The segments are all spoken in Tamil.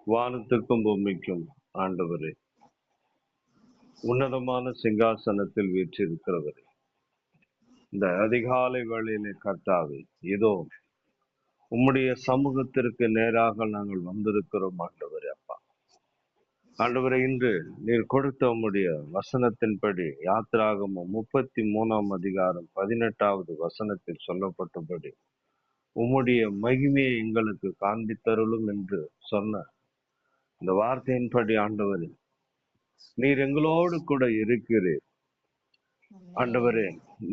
வானத்துக்கும் பூமிக்கும் ஆண்டவரே, உன்னதமான சிங்காசனத்தில் வீற்றிருக்கிறவரே, இந்த அதிகாலை வேளையிலே கர்த்தாவே, இதோ உம்முடைய சமூகத்திற்கு நேராக நாங்கள் வந்திருக்கிறோம் ஆண்டவரே. அப்பா ஆண்டவரே, இன்று நீர் கொடுத்த உம்முடைய வசனத்தின்படி யாத்திராகமம் 33 18வது வசனத்தில் சொல்லப்பட்டபடி உம்முடைய மகிமையை எங்களுக்கு காண்பித்தருளும் என்று சொன்ன இந்த வார்த்தையின்படி ஆண்டவரே, நீர் எங்களோடு கூட இருக்கிறீர் ஆண்டவரே.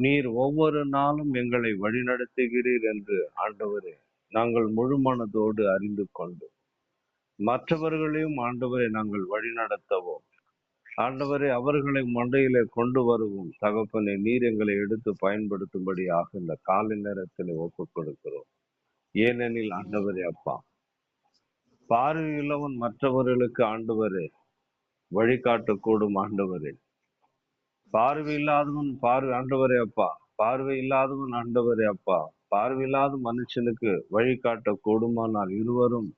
நீர் ஒவ்வொரு நாளும் எங்களை வழிநடத்துகிறீர் என்று ஆண்டவரே நாங்கள் முழு மனதோடு அறிந்து கொண்டு மற்றவர்களையும் ஆண்டவரை நாங்கள் வழிநடத்தவும் ஆண்டவரை அவர்களை மண்டையிலே கொண்டு வருவோம் தகப்பனை நீர் எங்களை எடுத்து பயன்படுத்தும்படியாக இந்த காலை நேரத்தில் ஒப்புக் கொடுக்கிறோம். ஏனெனில் ஆண்டவரே அப்பா, பார்வையுள்ளவன் மற்றவர்களுக்கு ஆண்டவரே வழிகாட்டக்கூடும் ஆண்டவரே. பார்வை இல்லாதவன் ஆண்டவரே அப்பா, பார்வை இல்லாதவன் ஆண்டவரே அப்பா, பார்வையில்லாத மனுஷனுக்கு வழிகாட்ட கூடுமானால் இருவரும்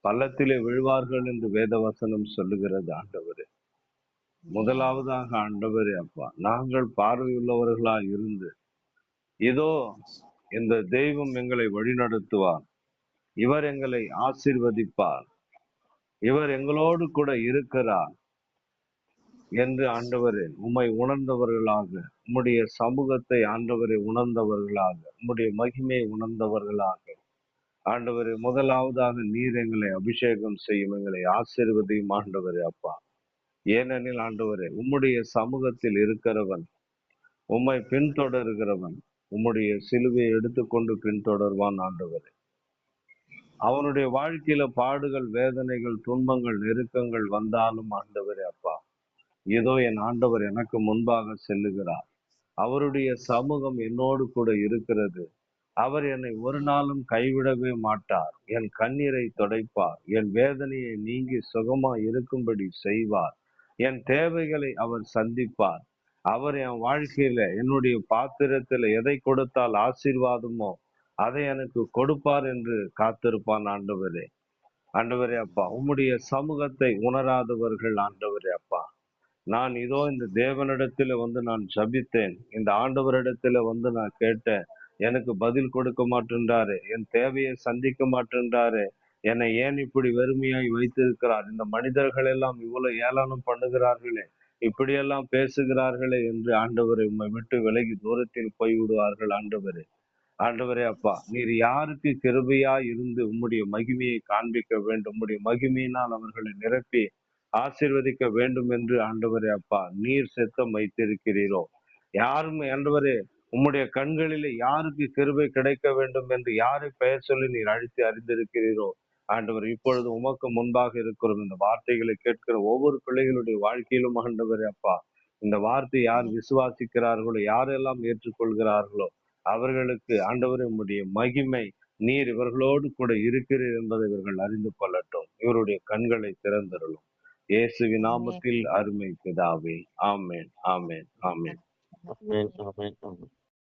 பள்ளத்திலே விழுவார்கள் என்று வேதவசனம் சொல்லுகிறது ஆண்டவரே. முதலாவதாக ஆண்டவரே அப்பா, நாங்கள் பார்வையுள்ளவர்களாய் இருந்து இதோ இந்த தெய்வம் எங்களை வழிநடத்துவார், இவர் எங்களை ஆசீர்வதிப்பார், இவர் எங்களோடு கூட இருக்கிறார் என்று ஆண்டவரே உம்மை உணர்ந்தவர்களாக, உம்முடைய சமூகத்தை ஆண்டவரை உணர்ந்தவர்களாக, உம்முடைய மகிமையை உணர்ந்தவர்களாக ஆண்டவரே முதலாவதாக நீர் எங்களை அபிஷேகம் செய்யும், எங்களை ஆசீர்வதியும் ஆண்டவரே அப்பா. ஏனெனில் ஆண்டவரே உம்முடைய சமூகத்தில் இருக்கிறவன், உம்மை பின்தொடர்கிறவன் உம்முடைய சிலுவையை எடுத்துக்கொண்டு பின்தொடர்வான் ஆண்டவரே. அவனுடைய வாழ்க்கையில பாடுகள், வேதனைகள், துன்பங்கள், நெருக்கங்கள் வந்தாலும் ஆண்டவரே அப்பா, ஏதோ என் ஆண்டவர் எனக்கு முன்பாக செல்லுகிறார், அவருடைய சமூகம் என்னோடு கூட இருக்கிறது, அவர் என்னை ஒரு நாளும் கைவிடவே மாட்டார், என் கண்ணீரை துடைப்பார், என் வேதனையை நீங்கி சுகமா இருக்கும்படி செய்வார், என் தேவைகளை அவர் சந்திப்பார், அவர் என் வாழ்க்கையில என்னுடைய பாத்திரத்துல எதை கொடுத்தால் ஆசீர்வாதமோ அதை எனக்கு கொடுப்பார் என்று காத்திருப்பான் ஆண்டவரே. ஆண்டவரே அப்பா, உம்முடைய சமூகத்தை உணராதவர்கள் ஆண்டவரே அப்பா, நான் இதோ இந்த தேவனிடத்துல வந்து நான் ஜபித்தேன், இந்த ஆண்டவரிடத்துல வந்து நான் கேட்டேன், எனக்கு பதில் கொடுக்க மாட்டேன்றாரு, என் தேவையை சந்திக்க மாட்டேன்றாரு, என்னை ஏன் இப்படி வெறுமையாய் வைத்திருக்கிறார், இந்த மனிதர்கள் எல்லாம் இவ்வளவு ஏளனம் பண்ணுகிறார்களே, இப்படியெல்லாம் பேசுகிறார்களே என்று ஆண்டவரை உம்மை விட்டு விலகி தூரத்தில் போய்விடுவார்கள் ஆண்டவரே. ஆண்டவரே அப்பா, நீர் யாருக்கு கிருபையா இருந்து உம்முடைய மகிமையை காண்பிக்க வேண்டும், உம்முடைய மகிமையினால் அவர்களை நிரப்பி ஆசீர்வதிக்க வேண்டும் என்று ஆண்டவரே அப்பா நீர் சித்தம் வைத்திருக்கிறீரோ, யாரும் ஆண்டவரே உம்முடைய கண்களிலே யாருக்கு கிருபை கிடைக்க வேண்டும் என்று யாரை பெயர் சொல்லி நீர் அழைத்து அறிந்திருக்கிறீரோ ஆண்டவர், இப்பொழுது உமக்கு முன்பாக இருக்கிறோம். இந்த வார்த்தைகளை கேட்கிற ஒவ்வொரு பிள்ளைகளுடைய வாழ்க்கையிலும் ஆண்டவரே அப்பா, இந்த வார்த்தை யார் விசுவாசிக்கிறார்களோ, யாரெல்லாம் ஏற்றுக்கொள்கிறார்களோ அவர்களுக்கு ஆண்டவரே உம்முடைய மகிமை, நீர் இவர்களோடு கூட இருக்கிறீர் என்பதை இவர்கள் அறிந்து கொள்ளட்டும். இவருடைய கண்களை திறந்தருளும். இயேசுவின் நாமத்தில் அருமை பிதாவே, ஆமென், ஆமென், ஆமென். ஆமென், ஆமென், ஆமென்.